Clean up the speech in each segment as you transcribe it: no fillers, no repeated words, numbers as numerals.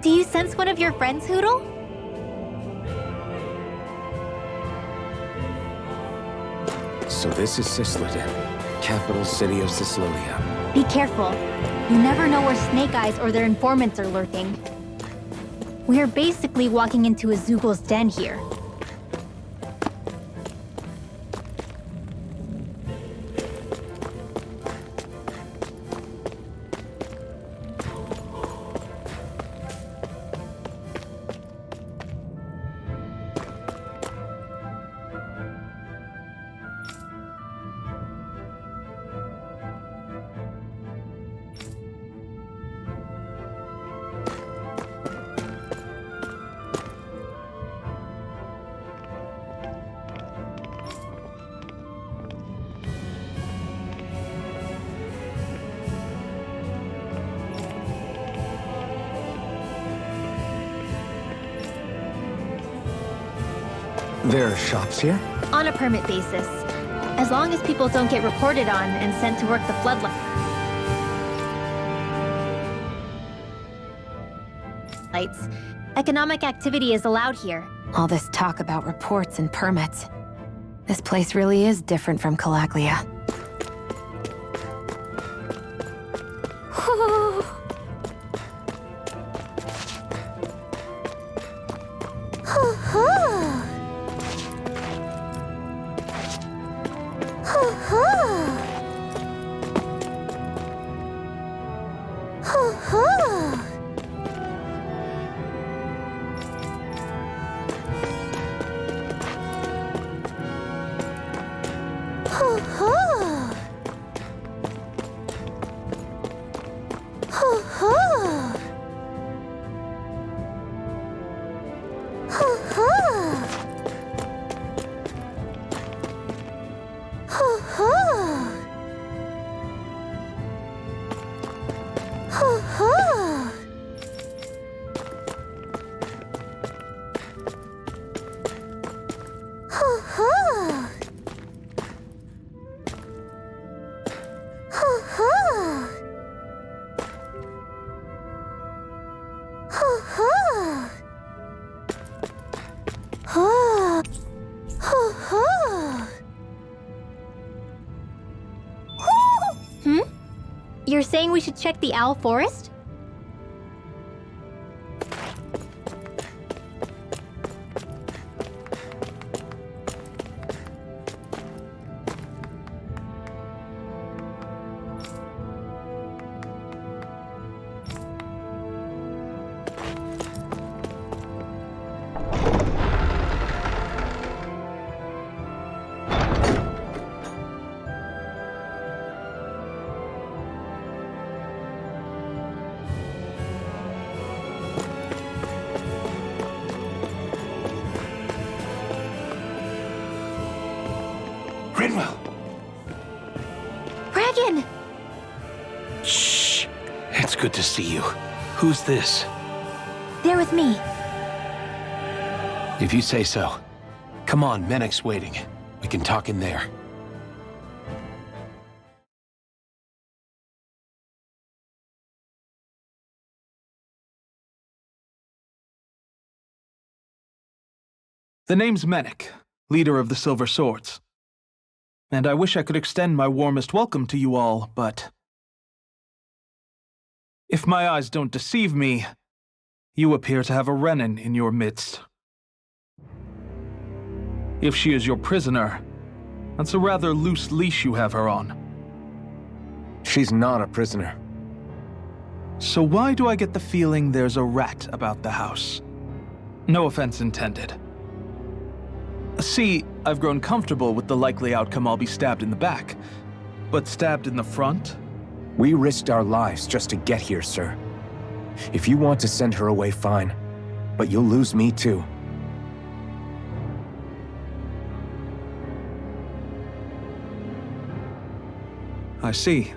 Do you sense one of your friends, Hootle? So this is Cisloden, capital city of Cyslodia. Be careful. You never know where Snake Eyes or their informants are lurking. We're basically walking into a Zoogl's den here. There are shops here? On a permit basis. As long as people don't get reported on and sent to work the floodlights. Economic activity is allowed here. All this talk about reports and permits. This place really is different from Calaglia. You're saying we should check the Owl Forest? Rinwell! Bragan! Shh! It's good to see you. Who's this? They're with me. If you say so. Come on, Menek's waiting. We can talk in there. The name's Menek, leader of the Silver Swords. And I wish I could extend my warmest welcome to you all, but if my eyes don't deceive me, you appear to have a Renan in your midst. If she is your prisoner, that's a rather loose leash you have her on. She's not a prisoner. So why do I get the feeling there's a rat about the house? No offense intended. See, I've grown comfortable with the likely outcome I'll be stabbed in the back. But stabbed in the front? We risked our lives just to get here, sir. If you want to send her away, fine. But you'll lose me too. I see.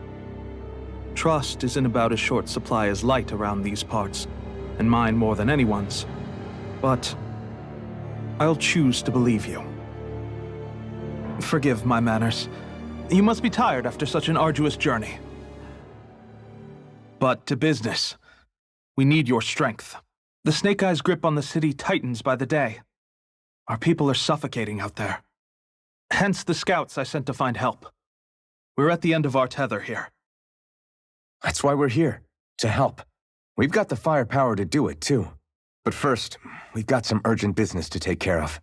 Trust isn't about as short supply as light around these parts, and mine more than anyone's. But I'll choose to believe you. Forgive my manners. You must be tired after such an arduous journey. But to business. We need your strength. The Snake Eyes' grip on the city tightens by the day. Our people are suffocating out there. Hence the scouts I sent to find help. We're at the end of our tether here. That's why we're here, to help. We've got the firepower to do it, too. But first, we've got some urgent business to take care of.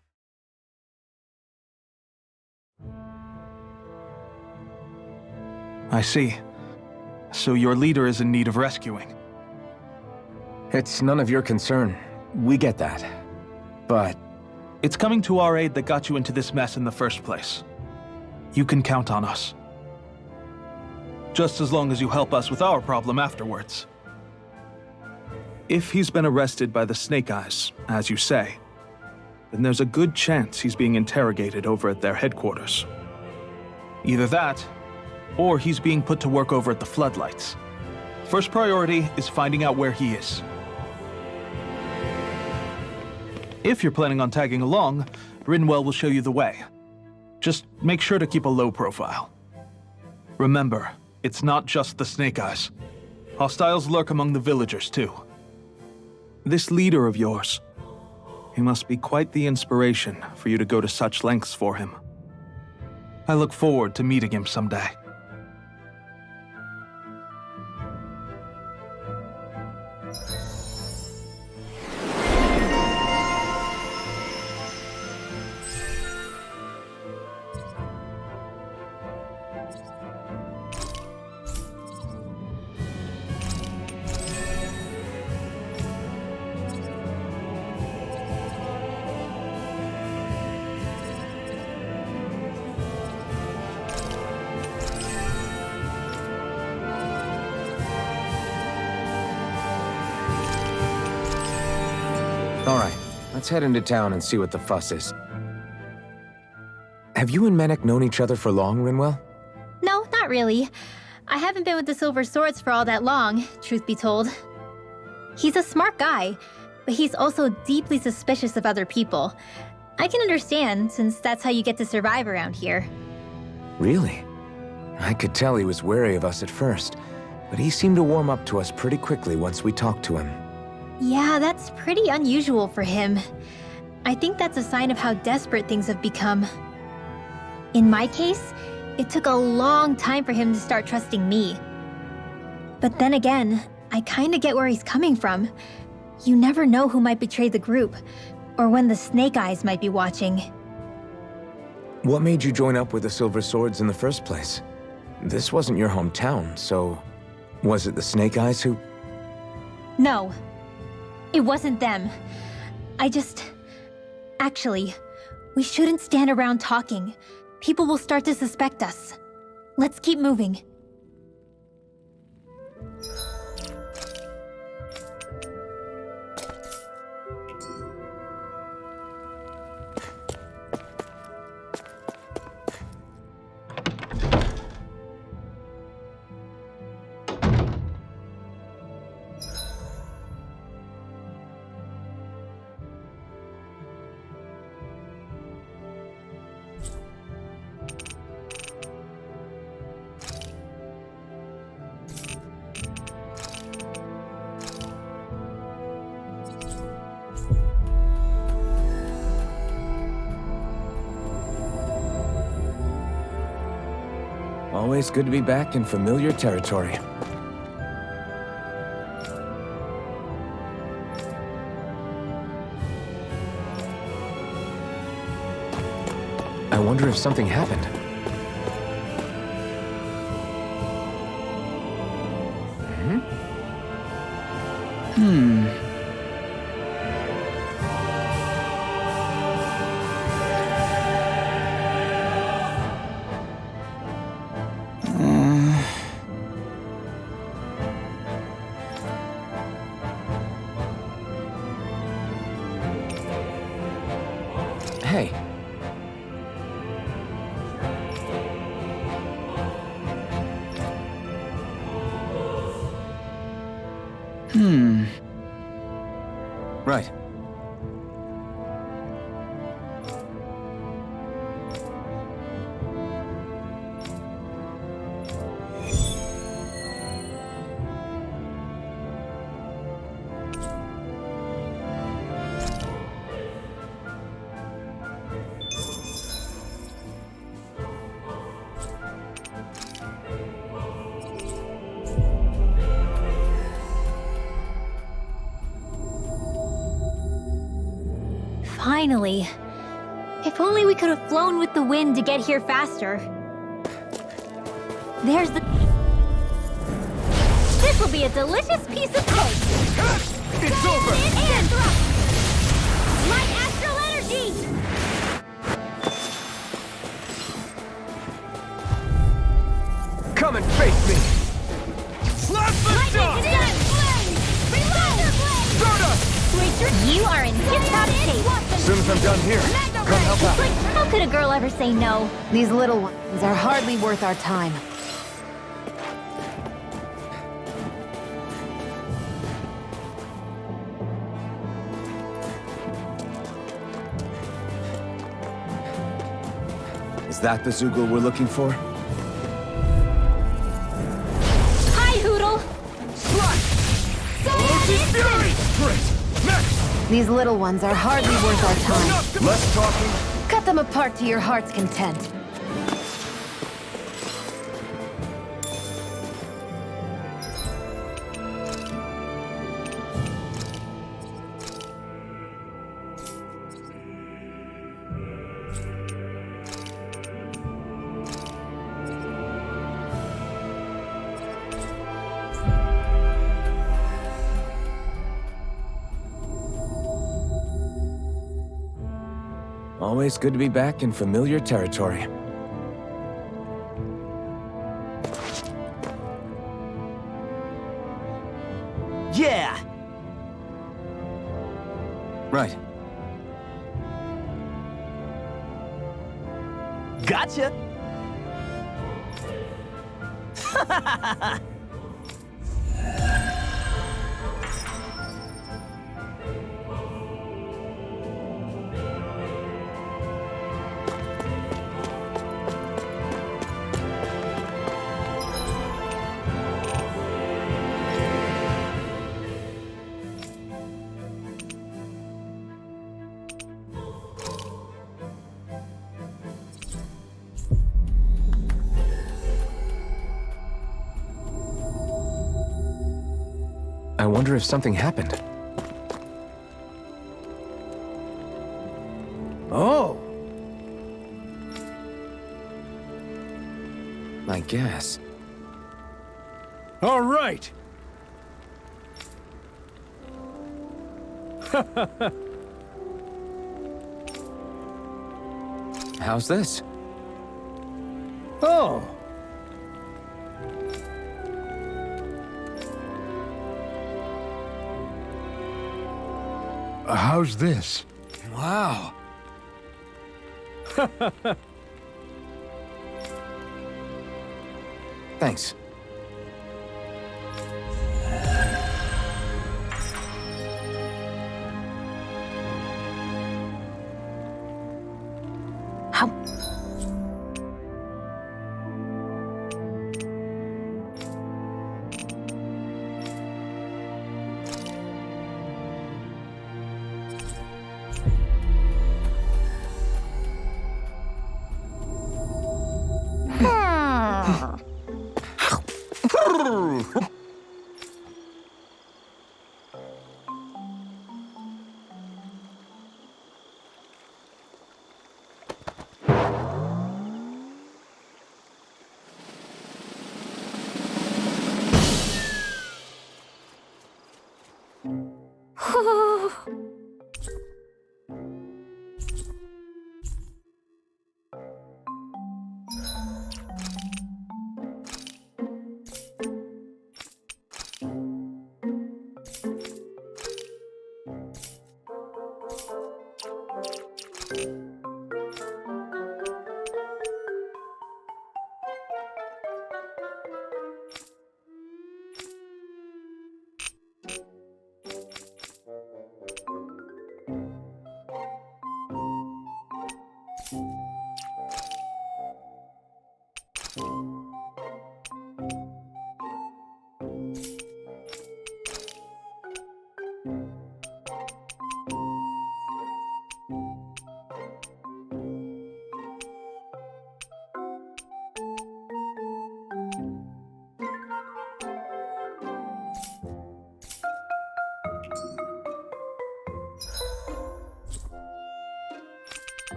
I see. So your leader is in need of rescuing. It's none of your concern. We get that. But It's coming to our aid that got you into this mess in the first place. You can count on us. Just as long as you help us with our problem afterwards. If he's been arrested by the Snake Eyes, as you say, then there's a good chance he's being interrogated over at their headquarters. Either that, or he's being put to work over at the Floodlights. First priority is finding out where he is. If you're planning on tagging along, Rinwell will show you the way. Just make sure to keep a low profile. Remember, it's not just the Snake Eyes. Hostiles lurk among the villagers, too. This leader of yours, he must be quite the inspiration for you to go to such lengths for him. I look forward to meeting him someday. all right, let's head into town and see what the fuss is. Have you and Menek known each other for long, Rinwell? No, not really. I haven't been with the Silver Swords for all that long, truth be told. He's a smart guy, but he's also deeply suspicious of other people. I can understand, since that's how you get to survive around here. Really? I could tell he was wary of us at first, but he seemed to warm up to us pretty quickly once we talked to him. Yeah, that's pretty unusual for him. I think that's a sign of how desperate things have become. In my case, it took a long time for him to start trusting me. But then again, I kinda get where he's coming from. You never know who might betray the group, or when the Snake Eyes might be watching. What made you join up with the Silver Swords in the first place? This wasn't your hometown, so was it the Snake Eyes who... No, it wasn't them. Actually, we shouldn't stand around talking. People will start to suspect us. Let's keep moving. Always good to be back in familiar territory. I wonder if something happened. Hey. Right. Finally. If only we could have flown with the wind to get here faster. There's the... This will be a delicious piece of cake! It's over! And thrust! Light astral energy! Come and face me! Slap the shot! You are in tip-top shape. As soon as I'm done here, come help out. Like, how could a girl ever say no? These little ones are hardly worth our time. Is that the Zoogle we're looking for? Hi, Hootle. Great! Next! These little ones are hardly worth our time. Less talking. Cut them apart to your heart's content. Always good to be back in familiar territory. Yeah! Right. Gotcha! I wonder if something happened. Oh! I guess. All right. How's this? Oh. How's this? Wow. Thanks. How...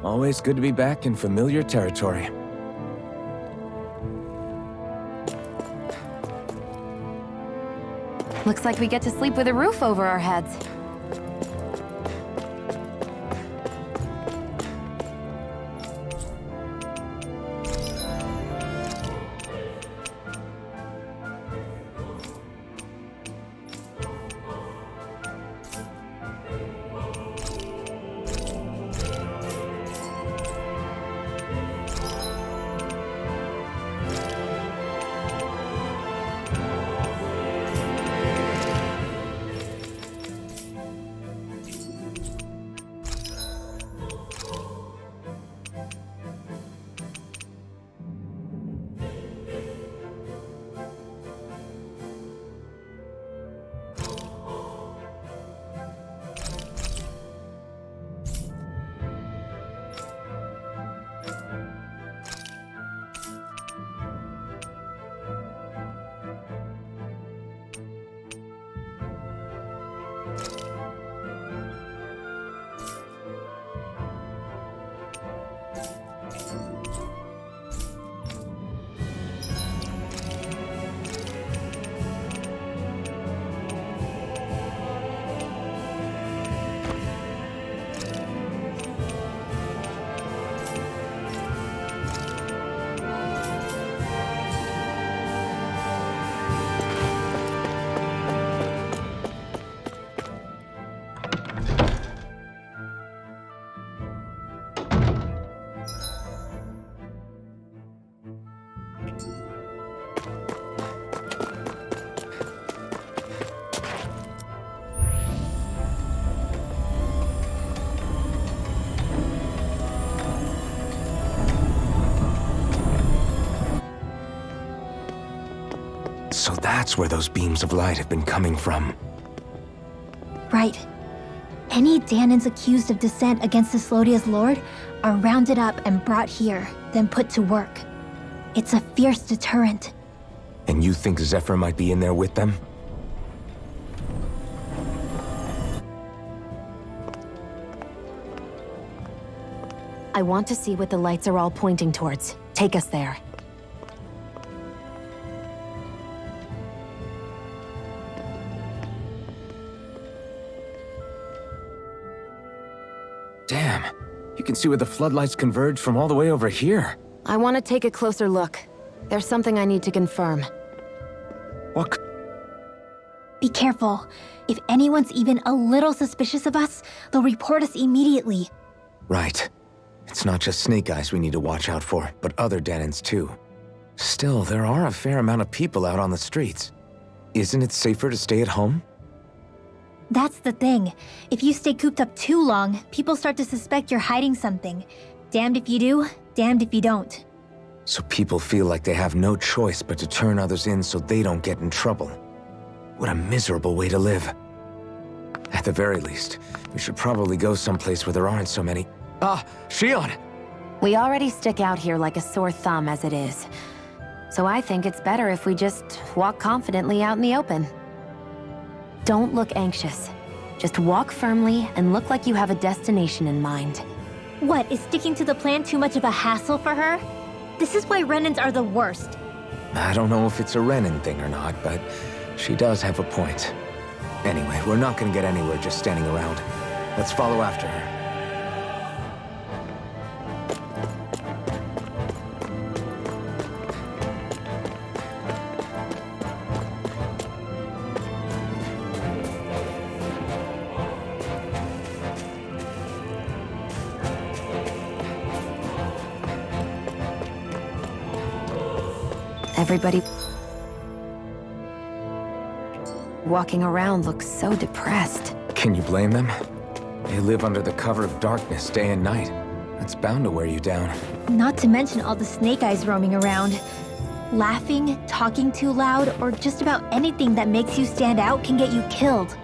Always good to be back in familiar territory. Looks like we get to sleep with a roof over our heads. So that's where those beams of light have been coming from. Right. Any Danans accused of dissent against Cyslodia's lord are rounded up and brought here, then put to work. It's a fierce deterrent. And you think Zephyr might be in there with them? I want to see what the lights are all pointing towards. Take us there. Damn, you can see where the floodlights converge from all the way over here. I want to take a closer look. There's something I need to confirm. What? Be careful. If anyone's even a little suspicious of us, they'll report us immediately. Right. It's not just Snake Eyes we need to watch out for, but other Danans too. Still, there are a fair amount of people out on the streets. Isn't it safer to stay at home? That's the thing. If you stay cooped up too long, people start to suspect you're hiding something. Damned if you do, damned if you don't. So people feel like they have no choice but to turn others in so they don't get in trouble. What a miserable way to live. At the very least, we should probably go someplace where there aren't so many. Ah, Shion! We already stick out here like a sore thumb as it is. So I think it's better if we just walk confidently out in the open. Don't look anxious. Just walk firmly and look like you have a destination in mind. What, is sticking to the plan too much of a hassle for her? This is why Renans are the worst. I don't know if it's a Renan thing or not, but she does have a point. Anyway, we're not gonna get anywhere just standing around. Let's follow after her. Everybody walking around looks so depressed. Can you blame them? They live under the cover of darkness day and night. That's bound to wear you down. Not to mention all the Snake Eyes roaming around. Laughing, talking too loud, or just about anything that makes you stand out can get you killed.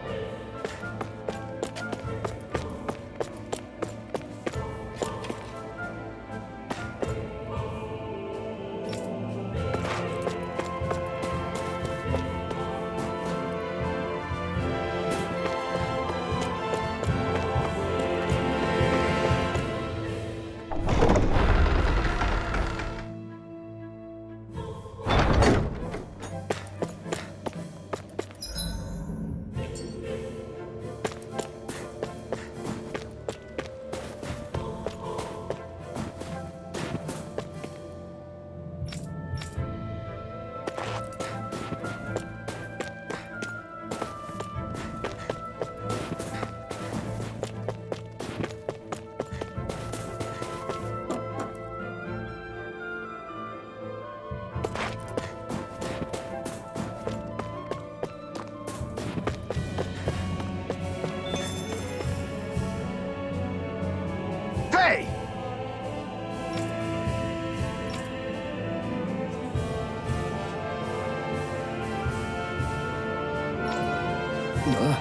No.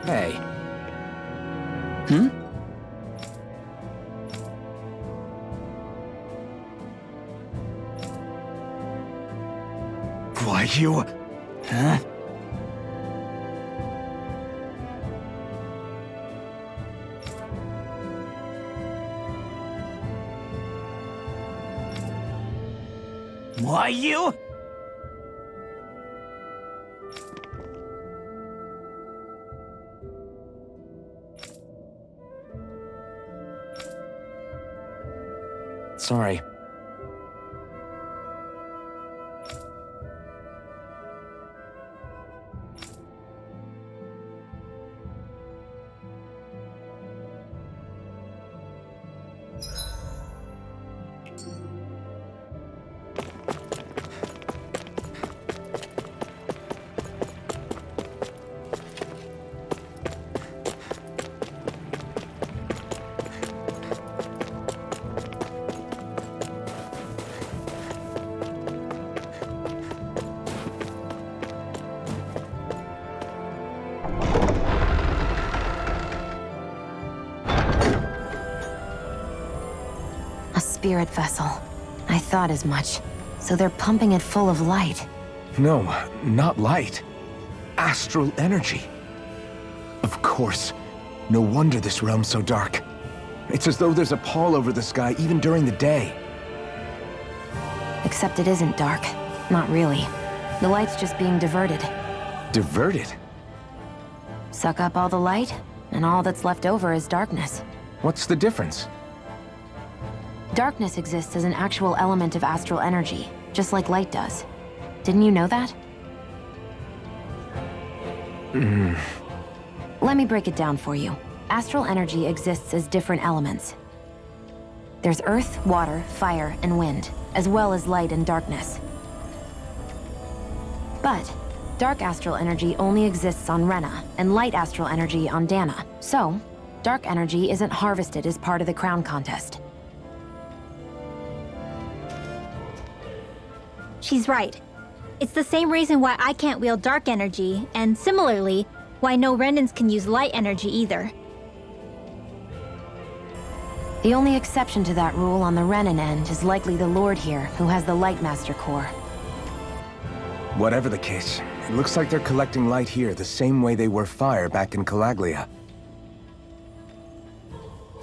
Hey. Why you... Huh? Why you... Sorry. A spirit vessel. I thought as much. So they're pumping it full of light. No, not light. Astral energy. Of course. No wonder this realm's so dark. It's as though there's a pall over the sky even during the day. Except it isn't dark. Not really. The light's just being diverted. Diverted? Suck up all the light, and all that's left over is darkness. What's the difference? Darkness exists as an actual element of astral energy, just like light does. Didn't you know that? Let me break it down for you. Astral energy exists as different elements. There's earth, water, fire, and wind, as well as light and darkness. But dark astral energy only exists on Rena, and light astral energy on Dana. So, dark energy isn't harvested as part of the crown contest. She's right. It's the same reason why I can't wield dark energy, and similarly, why no Renans can use light energy either. The only exception to that rule on the Renan end is likely the Lord here, who has the Light Master core. Whatever the case, it looks like they're collecting light here the same way they were fire back in Calaglia.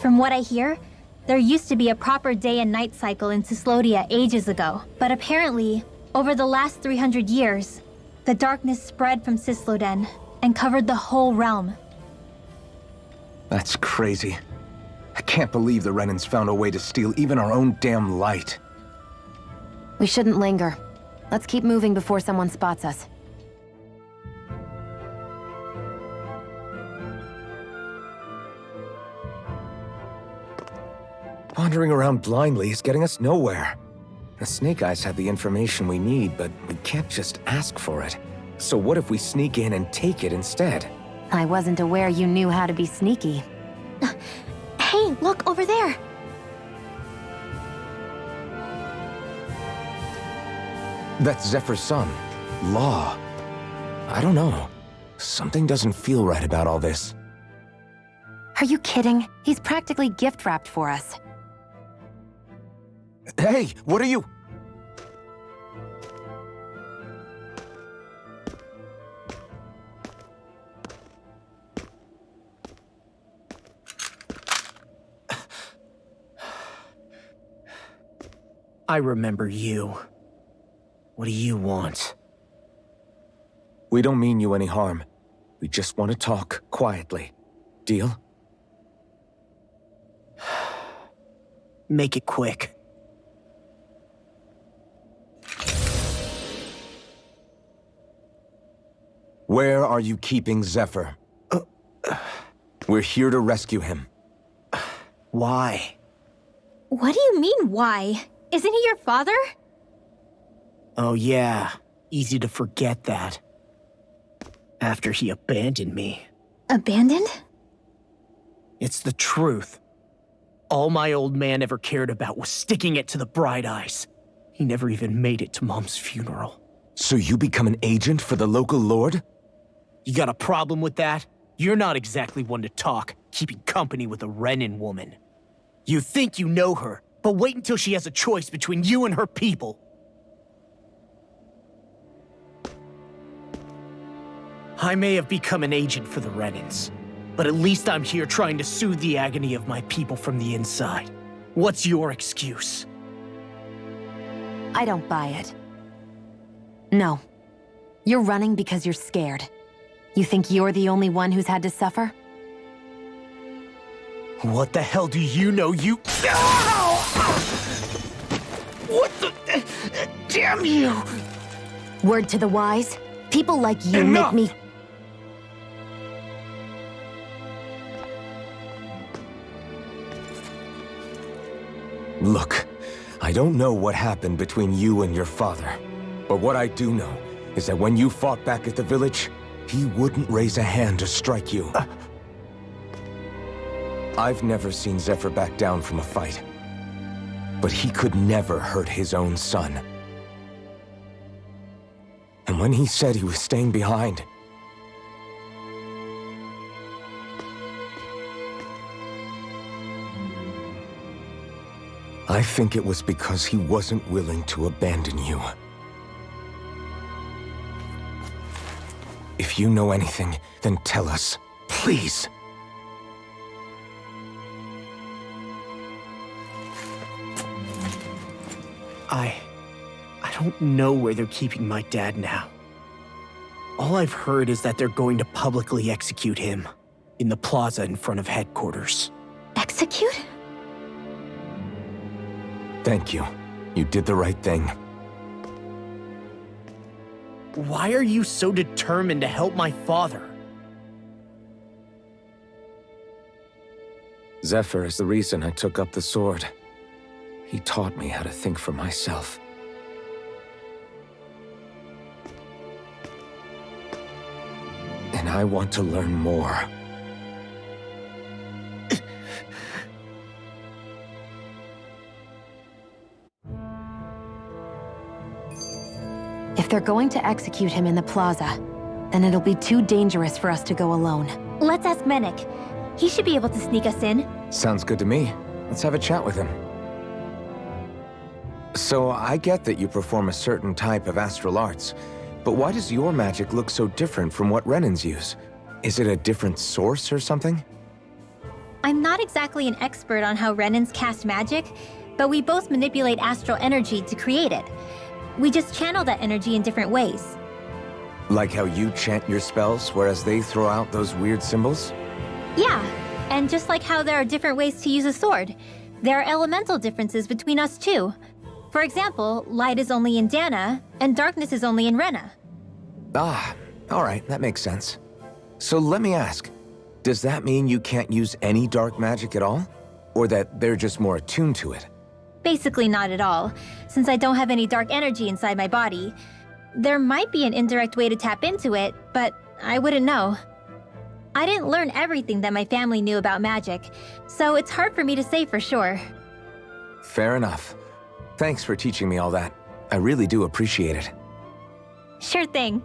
From what I hear, there used to be a proper day and night cycle in Cyslodia ages ago, but apparently, over the last 300 years, the darkness spread from Cysloden and covered the whole realm. That's crazy. I can't believe the Renans found a way to steal even our own damn light. We shouldn't linger. Let's keep moving before someone spots us. Wandering around blindly is getting us nowhere. The Snake Eyes have the information we need, but we can't just ask for it. So what if we sneak in and take it instead? I wasn't aware you knew how to be sneaky. Hey, look over there! That's Zephyr's son, Law. I don't know. Something doesn't feel right about all this. Are you kidding? He's practically gift-wrapped for us. Hey, what are you? I remember you. What do you want? We don't mean you any harm. We just want to talk quietly. Deal? Make it quick. Where are you keeping Zephyr? We're here to rescue him. Why? What do you mean, why? Isn't he your father? Oh yeah, easy to forget that. After he abandoned me. Abandoned? It's the truth. All my old man ever cared about was sticking it to the Bright Eyes. He never even made it to Mom's funeral. So you become an agent for the local lord? You got a problem with that? You're not exactly one to talk, keeping company with a Renan woman. You think you know her, but wait until she has a choice between you and her people. I may have become an agent for the Renans, but at least I'm here trying to soothe the agony of my people from the inside. What's your excuse? I don't buy it. No. You're running because you're scared. You think you're the only one who's had to suffer? What the hell do you know, you— Ow! What the— Damn you! Word to the wise, people like you Enough! make me— Look, I don't know what happened between you and your father. But what I do know is that when you fought back at the village, he wouldn't raise a hand to strike you. I've never seen Zephyr back down from a fight. But he could never hurt his own son. And when he said he was staying behind, I think it was because he wasn't willing to abandon you. If you know anything, then tell us, please. I don't know where they're keeping my dad now. All I've heard is that they're going to publicly execute him in the plaza in front of headquarters. Execute? Thank you. You did the right thing. Why are you so determined to help my father? Zephyr is the reason I took up the sword. He taught me how to think for myself. And I want to learn more. If they're going to execute him in the plaza, then it'll be too dangerous for us to go alone. Let's ask Menik. He should be able to sneak us in. Sounds good to me. Let's have a chat with him. So, I get that you perform a certain type of astral arts, but why does your magic look so different from what Renans use? Is it a different source or something? I'm not exactly an expert on how Renans cast magic, but we both manipulate astral energy to create it. We just channel that energy in different ways. Like how you chant your spells, whereas they throw out those weird symbols? Yeah, and just like how there are different ways to use a sword, there are elemental differences between us too. For example, light is only in Dana, and darkness is only in Rena. Ah, alright, that makes sense. So let me ask, does that mean you can't use any dark magic at all? Or that they're just more attuned to it? Basically not at all, since I don't have any dark energy inside my body. There might be an indirect way to tap into it, but I wouldn't know. I didn't learn everything that my family knew about magic, so it's hard for me to say for sure. Fair enough. Thanks for teaching me all that. I really do appreciate it. Sure thing.